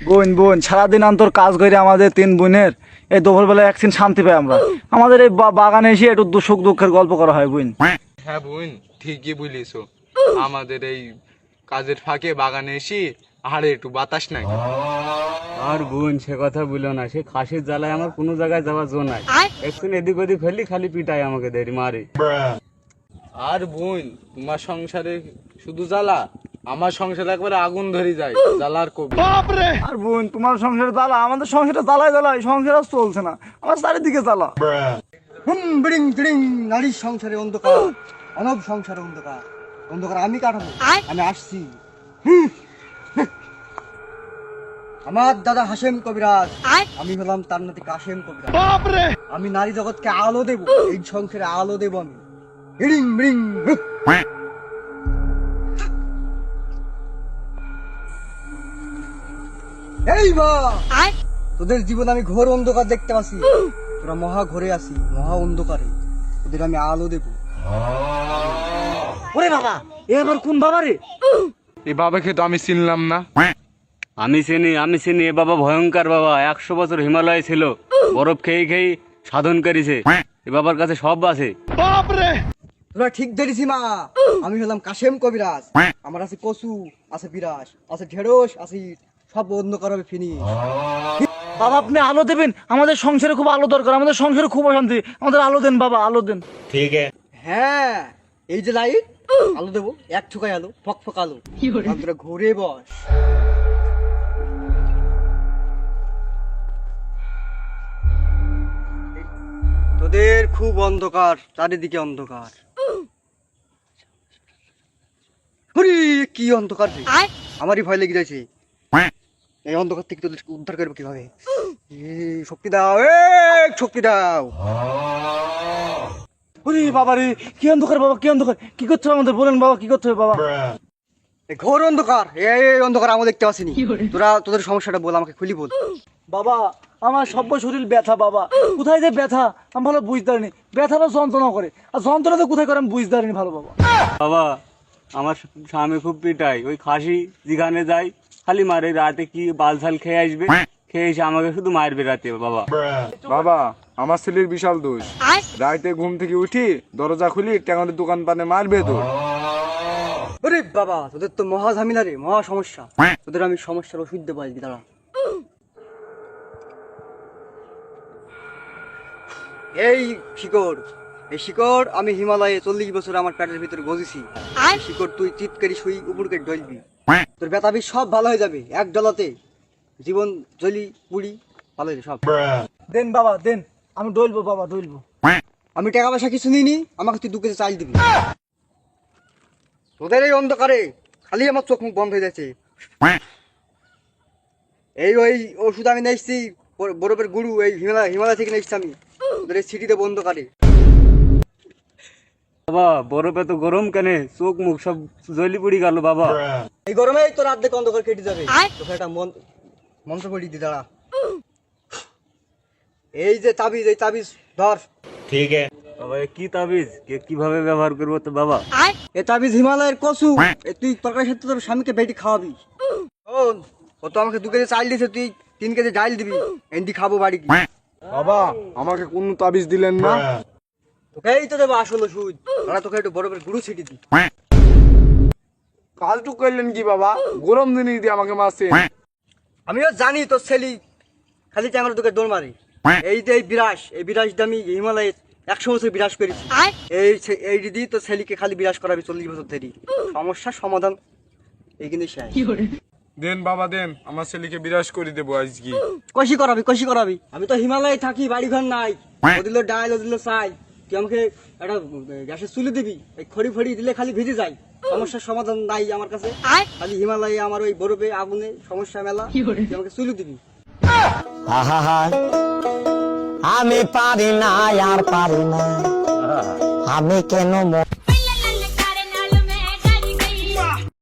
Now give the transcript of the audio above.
বোন বোন সারাদিন অন্তর কাজ করে আমাদের তিন বোনের এই দুপুরবেলা একদিন শান্তি পাই আমরা। আমাদের এই বাগানে এসে একটু সুখ দুঃখের গল্প করা হয় বোন। হ্যাঁ বোন, ঠিকই বলিস। আমাদের এই কাজের ফাঁকে বাগানে এসি আরে একটু বাতাস নাই। আর বোন সে কথা বলো না, সে খাসির জ্বালায় আমার কোনো জায়গায় যাওয়ার জো নাই। একটু এদিক ওদিক ফেললি খালি পিটাই আমাকে দেরি মারে। আর বোন তোমার সংসারে শুধু জ্বালা, আমার সংসারে একবারে আগুন ধরে যায় জ্বালার কবি। আর বোন তোমার সংসারে জ্বালা, আমাদের সংসারে জ্বালায় জ্বালায় সংসার আর চলছে না, আমার চারিদিকে জ্বালা। বিড়িং বিড়িং নারীর সংসারে অন্ধকার, অনব সংসারে অন্ধকার, অন্ধকার আমি কাটাবো, আমি আসছি। আমার দাদা হাশেম কবিরাজ, আমি হলাম তার নাতি কাশেম কবিরাজ। আমি নারী জগৎকে আলো দেব, এই সংসারে আলো দেব আমি। বিড়িং বিড়িং এই বা তোদের জীবন আমি ঘোর অন্ধকার দেখতে পাচ্ছি, তোরা মহা ঘোরে আসি, মহা অন্ধকারে তোদের আমি আলো দেব। ওরে বাবা, এ আবার কোন বাবা রে? এই বাবাকে তো আমি চিনলাম না। আমি চিনি এ বাবা ভয়ঙ্কর বাবা, 100 বছর হিমালয়ে ছিল, বরফ খেয়ে খেয়ে সাধন করেছে। এ বাবার কাছে সব আছে। তোরা ঠিক ধরেছি মা, আমি হলাম কাশেম কবিরাজ। আমার আছে কচু, আছে বিরাস, আছে ঢেঁড়স, আছে সব অন্ধকার হবে ফিনি। বাবা আপনি আলো দেবেন, আমাদের সংসারে খুব আলো দরকার, আমাদের সংসারে খুব অশান্তি, আমাদের আলো দেন বাবা, আলো দেন। হ্যাঁ এই যে লাইট, আলো দেবো, এক ঠুকাই আলো, ফক ফক আলো। তোরা ঘুরে বস। তোদের খুব অন্ধকার, চারিদিকে অন্ধকার। হরি কি অন্ধকার রে, আমারই ভয় লেগে যাচ্ছে। এই অন্ধকার থেকে তোদের উদ্ধার করবো কিভাবে? শক্তি দাও, শক্তি দাও। ওরে বাবা রে, কি অন্ধকার বাবা, কি অন্ধকার, কি করতে হবে আমাদের বলেন বাবা, কি করতে হবে বাবা? এই ঘোর অন্ধকার, এই অন্ধকার আমরা দেখতে পাচ্ছিনি। তোরা তোদের সমস্যাটা বল, আমাকে খুলি বল। বাবা আমার সব্য শরীর ব্যথা বাবা, কোথায় যে ব্যথা আমি ভালো বুঝতে পারিনি, ব্যথাটা যন্ত্রণা করে, আর যন্ত্রণা তো কোথায় করে আমি বুঝতে পারিনি ভালো বাবা। বাবা আমার স্বামী খুব পিটাই, ওই খাসি যেখানে যাই খালি মারে, রাতে কি বালছাল খেয়ে আসবে, খেয়ে এসে আমাকে শুধু মারবে রাতে। বাবা বাবা আমার ছেলের বিশাল দোষ, রাতে ঘুম থেকে উঠি দরজা খুলি ট্যাঙের দোকান পানে মারবে তো। ওরে বাবা তোদের তো মহা ঝামেলা রে, মহা সমস্যা। তোদের আমি সমস্যার ওষুধ দেবো আজকে, দাঁড়া। এই শিকড়, এই শিকড় আমি হিমালয়ে 40 বছর আমার পেটের ভিতরে গজিছি। এই শিকড় তুই চিৎকারি শুই উপরকে ঢলবি, তোর ব্যথাবি সব ভালো হয়ে যাবে এক ডলাতে। জীবন জলি পুড়ি ভালো হয়ে সব। দেন বাবা দেন, আমি ডলবো বাবা, ডলবো। আমি টাকা পয়সা কিছু নিইনি, আমাকে তুই 2 কেজি চাল দিবি। তোদের এই অন্ধকারে খালি আমার চোখ মুখ বন্ধ হয়ে যাচ্ছে। এই ওই ওষুধ আমি নিয়ে এসছি, বরফের গুরু, এই হিমালয় থেকে নিয়ে এসছি আমি। তোদের এই সিটিতে বন্ধকারে। বাবা বরফে তো গরম কেনে, চোখ মুখ সব জ্বলি পড়ি গেল বাবা। এই গরমেই তোর অর্ধেক অন্ধকার কেটে যাবে। তোকে একটা মন্ত্র পড়ি দি, দাঁড়া। এই যে তাবিজ, এই তাবিজ ধর। বাবা এ কি তাবিজ, কিভাবে ব্যবহার করবো তো বাবা? এই তাবিজ হিমালয়ের কচু, তুই তরকারি সাথে তোর স্বামীকে বেটি খাওয়াবি। শোন, ও তো আমাকে 2 কেজি চাল দিয়েছে, তুই 3 কেজি ডাল দিবি, এন্ডি খাবো বাড়ি কি। বাবা আমাকে কোন তাবিজ দিলেন না। তোকেই তো দেবো আসল ওষুধ, দাঁড়া তোকে একটু বরফের গুঁড়ো ছিটি দি। কালটু করলেন কি বাবা, গরম দিনে দিয়ে আমাকে মারছে। আমিও জানি তোর ছেলে খালি ট্যাংরা তোকে দৌড় মারে। এই যে এই বিরাস দামি হিমালয়ে 100 বছর বিরাস করেছি। এই দিদি তোর ছেলেকে খালি বিরাস করাবি 40 বছর ধরে। সমস্যার সমাধান এই কিন্তু শেষ। দেন বাবা দেন, আমার ছেলেকে বিরাজ করে দেবো আজকে। কষি করাবি। আমি তো হিমালয়ে থাকি, বাড়ি ঘর নাই। ও দিল ডাল, ও দিল চাই, তুই আমাকে একটা গ্যাসের চুলি দিবি, এই খড়ি ফড়ি দিলে খালি ভিজে যায়। সমস্যার সমাধান নাই আমার কাছে, খালি হিমালয়ে আমার ওই বরফে আগুনে সমস্যা মেলা, তুই আমাকে চুলি দিবি। আমি পারি না আর পারি না, আমি কেন